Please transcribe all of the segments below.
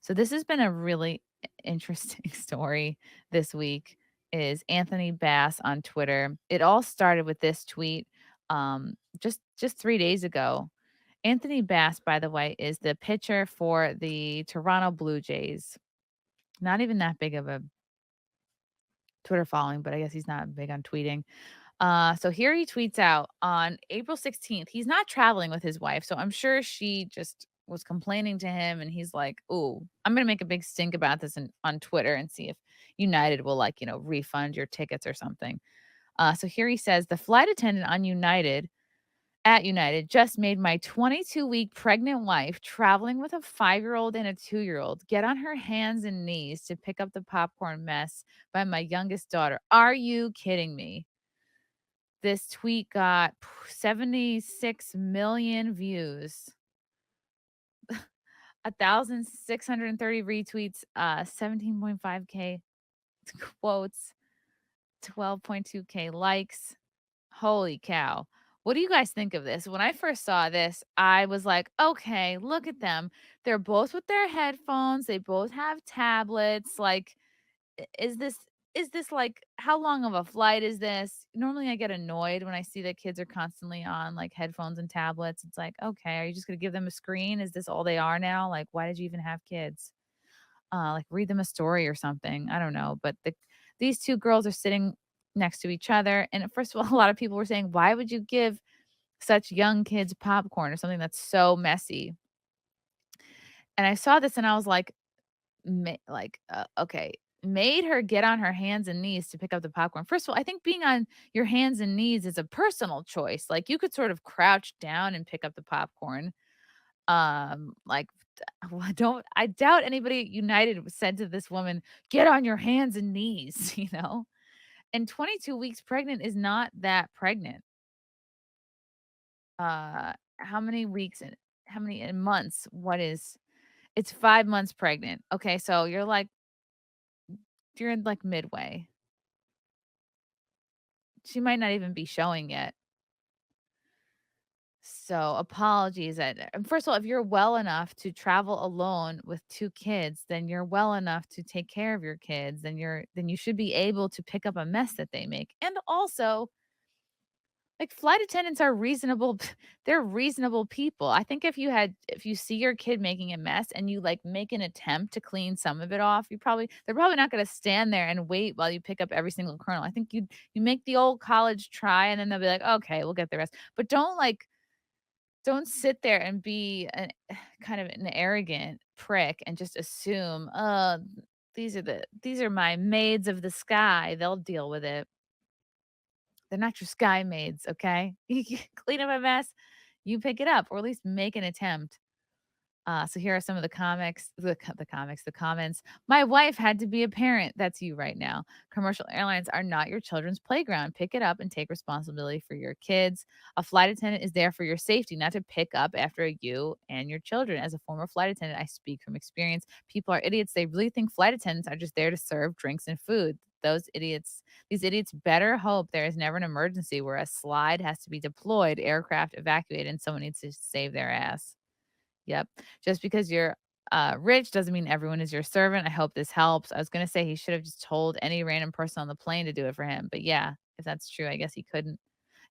So this has been a really interesting story this week is Anthony Bass on Twitter. It all started with this tweet just 3 days ago. Anthony Bass, by the way, is the pitcher for the Toronto Blue Jays. Not even that big of a Twitter following, but I guess he's not big on tweeting. So here he tweets out on April 16th. He's not traveling with his wife, so I'm sure she just was complaining to him, and he's like, "Ooh, I'm gonna make a big stink about this on Twitter and see if United will like refund your tickets or something." So here he says, "The flight attendant on United at United just made my 22-week pregnant wife traveling with a 5-year-old and a 2-year-old get on her hands and knees to pick up the popcorn mess by my youngest daughter. Are you kidding me?" This tweet got 76 million views, 1,630 retweets, 17.5K quotes, 12.2K likes. Holy cow. What do you guys think of this? When I first saw this, I was like, okay, look at them. They're both with their headphones. They both have tablets. Like, is this like how long of a flight is this? Normally, I get annoyed when I see that kids are constantly on, like, headphones and tablets. It's like, "Okay, are you just gonna give them a screen? Is this all they are now? Like, why did you even have kids? Like, read them a story or something." I don't know, but these 2 girls are sitting next to each other, and first of all, a lot of people were saying, "Why would you give such young kids popcorn or something that's so messy?" And I saw this and I was like, okay, made her get on her hands and knees to pick up the popcorn. First of all, I think being on your hands and knees is a personal choice. Like, you could sort of crouch down and pick up the popcorn. Like, don't I doubt anybody at United said to this woman, "Get on your hands and knees," you know? And 22 weeks pregnant is not that pregnant. How many weeks and how many in months? What is It's 5 months pregnant. Okay, so you're in, like, midway. She might not even be showing yet. So, apologies first of all, if you're well enough to travel alone with 2 kids, then you're well enough to take care of your kids, then you should be able to pick up a mess that they make. And also, like, flight attendants are reasonable they're reasonable people. I think if you see your kid making a mess and you, like, make an attempt to clean some of it off, they're probably not gonna stand there and wait while you pick up every single kernel. I think you make the old college try, and then they'll be like, "Okay, we'll get the rest." But don't sit there and be an kind of an arrogant prick and just assume, these are my maids of the sky. They'll deal with it." They're not your sky maids, okay? You clean up a mess, you pick it up, or at least make an attempt. So here are some of the comments. "My wife had to be a parent." That's you right now. "Commercial airlines are not your children's playground. Pick it up and take responsibility for your kids. A flight attendant is there for your safety, not to pick up after you and your children. As a former flight attendant, I speak from experience. People are idiots. They really think flight attendants are just there to serve drinks and food. These idiots better hope there is never an emergency where a slide has to be deployed, aircraft evacuated, and someone needs to save their ass." Yep. Just because you're, rich doesn't mean everyone is your servant. I hope this helps. I was gonna say he should have just told any random person on the plane to do it for him, but yeah, if that's true, I guess he couldn't.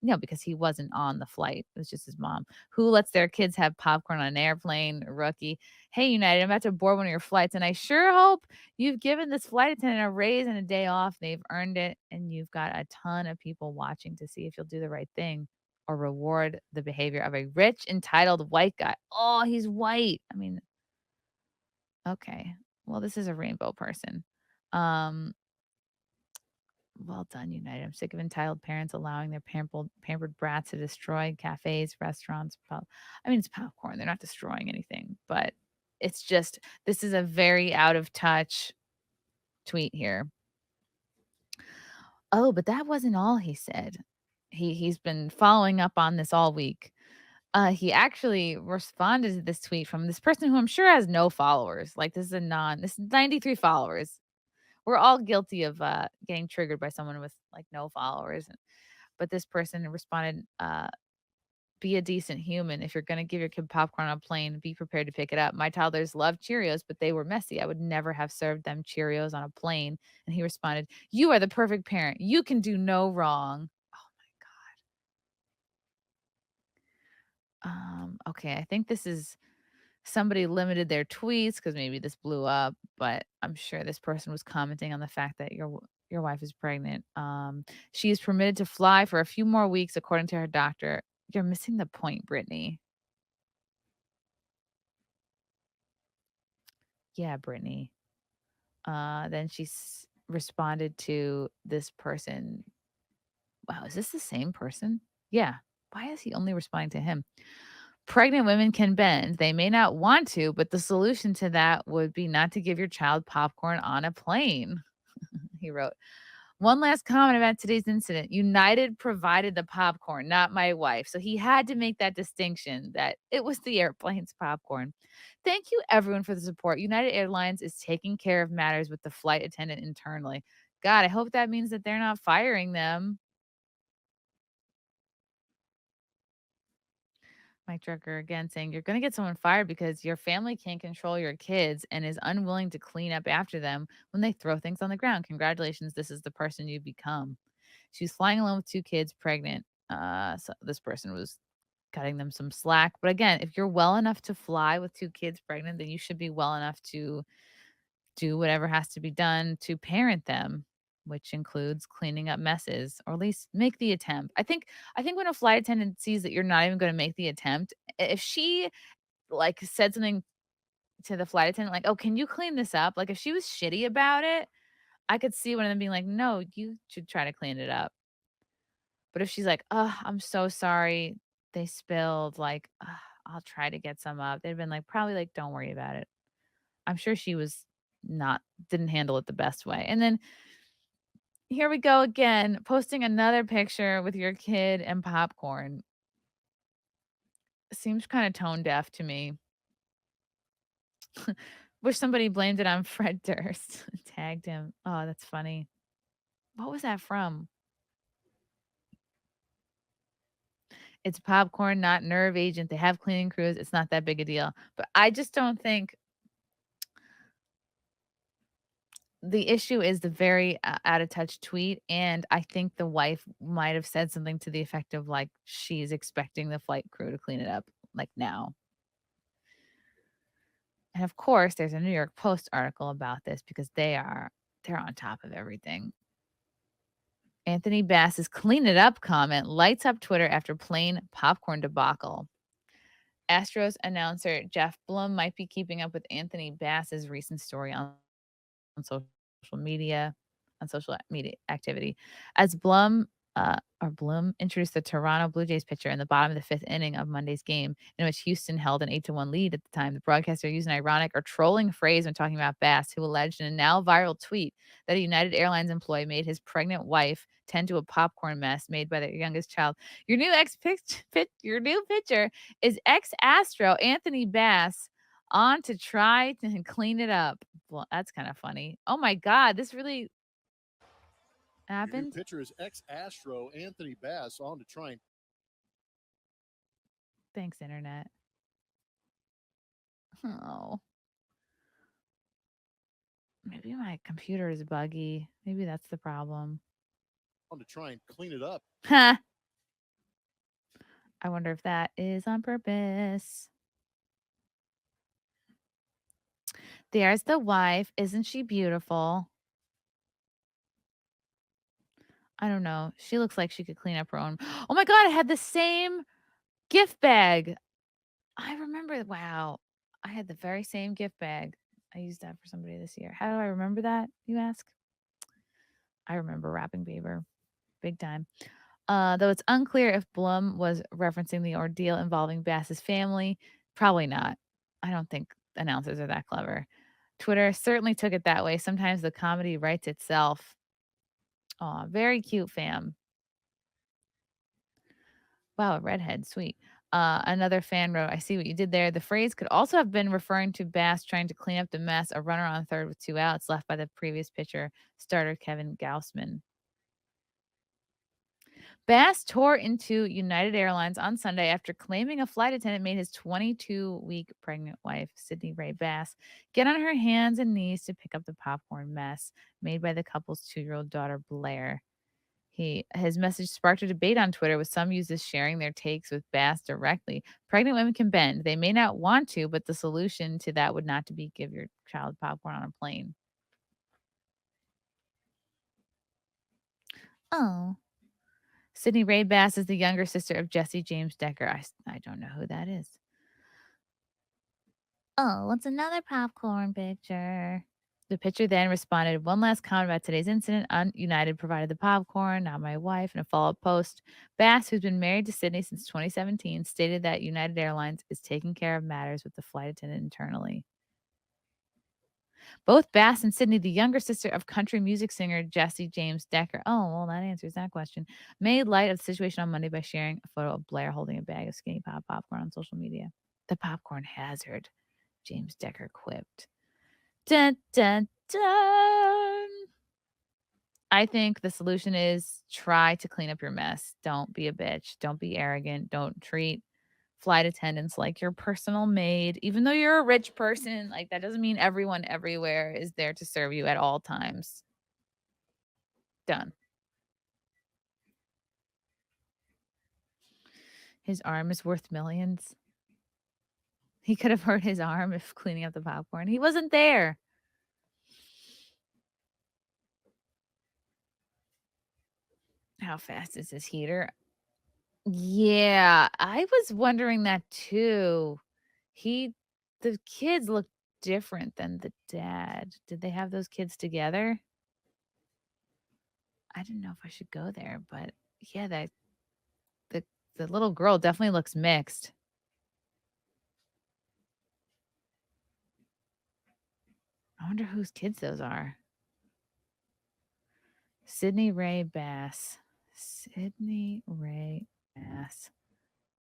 No, because he wasn't on the flight. It was just his mom. "Who lets their kids have popcorn on an airplane? Rookie." "Hey, United, I'm about to board one of your flights, and I sure hope you've given this flight attendant a raise and a day off. They've earned it, and you've got a ton of people watching to see if you'll do the right thing or reward the behavior of a rich, entitled white guy." Oh, he's white. I mean, okay. Well, this is a rainbow person. Um, well done, United. "I'm sick of entitled parents allowing their pampered brats to destroy cafes, restaurants." I mean, it's popcorn. They're not destroying anything, but it's just this is a very out of touch tweet here. Oh, but that wasn't all he said. He's been following up on this all week. He actually responded to this tweet from this person who I'm sure has no followers. Like, this is 93 followers. We're all guilty of getting triggered by someone with like no followers. But this person responded be a decent human. If you're gonna give your kid popcorn on a plane, be prepared to pick it up. My toddlers love Cheerios, but they were messy. I would never have served them Cheerios on a plane. And he responded, "You are the perfect parent. You can do no wrong." Oh my God. Okay, I think this is somebody limited their tweets because maybe this blew up, but I'm sure this person was commenting on the fact that your wife is pregnant. She is permitted to fly for a few more weeks, according to her doctor. You're missing the point, Brittany. Yeah, Brittany. Then responded to this person. Wow, is this the same person? Yeah. Why is he only responding to him? Pregnant women can bend. They may not want to, but the solution to that would be not to give your child popcorn on a plane. He wrote, one last comment about today's incident. United provided the popcorn, not my wife. So he had to make that distinction that it was the airplane's popcorn. Thank you, everyone, for the support. United Airlines is taking care of matters with the flight attendant internally. God, I hope that means that they're not firing them. Mike Drucker again saying, you're going to get someone fired because your family can't control your kids and is unwilling to clean up after them when they throw things on the ground. Congratulations. This is the person you become. She's flying alone with two kids, pregnant. So this person was cutting them some slack. But again, if you're well enough to fly with two kids pregnant, then you should be well enough to do whatever has to be done to parent them, which includes cleaning up messes or at least make the attempt. I think when a flight attendant sees that you're not even going to make the attempt, if she like said something to the flight attendant like, "Oh, can you clean this up?" Like if she was shitty about it, I could see one of them being like, "No, you should try to clean it up." But if she's like, "Oh, I'm so sorry. They spilled like, I'll try to get some up." They've been like probably like, "Don't worry about it." I'm sure she was not didn't handle it the best way. And then here we go again, posting another picture with your kid and popcorn. Seems kinda tone deaf to me. Wish somebody blamed it on Fred Durst. Tagged him. Oh, that's funny. What was that from? It's popcorn, not nerve agent. They have cleaning crews. It's not that big a deal. But I just don't think the issue is the very out of touch tweet. And I think the wife might have said something to the effect of like, she's expecting the flight crew to clean it up like now. And of course, there's a New York Post article about this because they're on top of everything. Anthony Bass's "clean it up" comment lights up Twitter after plane popcorn debacle. Astros announcer Jeff Blum might be keeping up with Anthony Bass's recent story on social media on social media activity. As Bloom introduced the Toronto Blue Jays pitcher in the bottom of the fifth inning of Monday's game, in which Houston held an 8-1 lead at the time. The broadcaster used an ironic or trolling phrase when talking about Bass, who alleged in a now viral tweet that a United Airlines employee made his pregnant wife tend to a popcorn mess made by their youngest child. Your new pitcher is ex Astro Anthony Bass on to try to clean it up. Well, that's kind of funny. Oh my God, this really Your new happened? pitcher is ex-Astro Anthony Bass on to try and Thanks, internet. Oh, maybe my computer is buggy. Maybe that's the problem. clean it up. Huh. I wonder if that is on purpose. There's the wife. Isn't she beautiful? I don't know. She looks like she could clean up her own. Oh my God, I had the same gift bag. I remember. Wow. I had the very same gift bag. I used that for somebody this year. How do I remember that, you ask? I remember wrapping paper. Big time. Though it's unclear if Blum was referencing the ordeal involving Bass's family. Probably not. I don't think announcers are that clever. Twitter certainly took it that way. Sometimes the comedy writes itself. Aw, very cute, fam. Wow, a redhead, sweet. Another fan wrote, I see what you did there. The phrase could also have been referring to Bass trying to clean up the mess, a runner on third with two outs left by the previous pitcher, starter Kevin Gaussman. Bass tore into United Airlines on Sunday after claiming a flight attendant made his 22-week pregnant wife, Sydney Ray Bass, get on her hands and knees to pick up the popcorn mess made by the couple's 2-year-old daughter, Blair. His message sparked a debate on Twitter, with some users sharing their takes with Bass directly. Pregnant women can bend. They may not want to, but the solution to that would not to be give your child popcorn on a plane. Oh. Sydney Ray Bass is the younger sister of Jesse James Decker. I don't know who that is. Oh, what's another popcorn picture? The pitcher then responded, one last comment about today's incident. United provided the popcorn, not my wife. In a follow-up post, Bass, who's been married to Sydney since 2017, stated that United Airlines is taking care of matters with the flight attendant internally. Both Bass and Sydney, the younger sister of country music singer Jesse James Decker, oh, well, that answers that question, made light of the situation on Monday by sharing a photo of Blair holding a bag of skinny pop popcorn on social media. The popcorn hazard, James Decker quipped. Dun, dun, dun. I think the solution is try to clean up your mess. Don't be a bitch. Don't be arrogant. Don't treat flight attendants like your personal maid. Even though you're a rich person, like that doesn't mean everyone everywhere is there to serve you at all times. Done. His arm is worth millions. He could have hurt his arm if cleaning up the popcorn. He wasn't there. How fast is this heater? Yeah, I was wondering that too. The kids look different than the dad. Did they have those kids together? I didn't know if I should go there, but yeah, the the little girl definitely looks mixed. I wonder whose kids those are. Sydney Ray Bass. Sydney Ray Bass.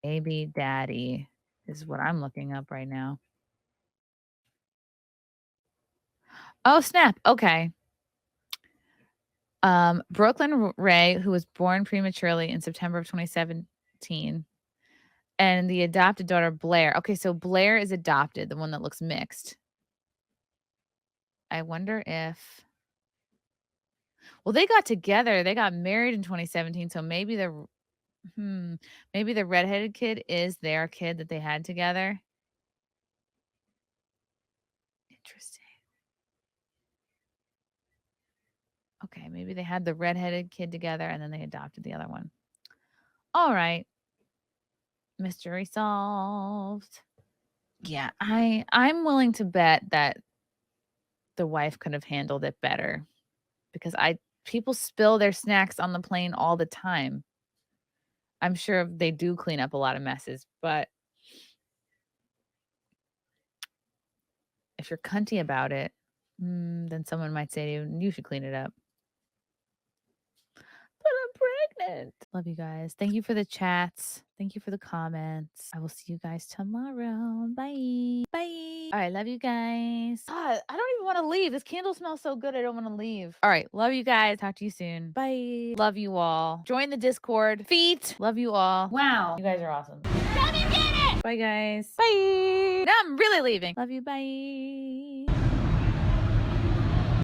Baby daddy is what I'm looking up right now. Oh, snap. Okay. Brooklyn Ray, who was born prematurely in September of 2017, and the adopted daughter, Blair. Okay, so Blair is adopted, the one that looks mixed. I wonder if well, they got together. They got married in 2017, so maybe maybe the redheaded kid is their kid that they had together. Interesting. Okay, maybe they had the redheaded kid together and then they adopted the other one. All right. Mystery solved. Yeah, I'm willing to bet that the wife could have handled it better because people spill their snacks on the plane all the time. I'm sure they do clean up a lot of messes, but if you're cunty about it, then someone might say to you, you should clean it up. But I'm pregnant. Love you guys. Thank you for the chats. Thank you for the comments. I will see you guys tomorrow. Bye. Bye. All right. Love you guys. God, I don't even want to leave. This candle smells so good. I don't want to leave. All right. Love you guys. Talk to you soon. Bye. Love you all. Join the Discord. Feet. Love you all. Wow. You guys are awesome. Come and get it. Bye, guys. Bye. Now I'm really leaving. Love you. Bye.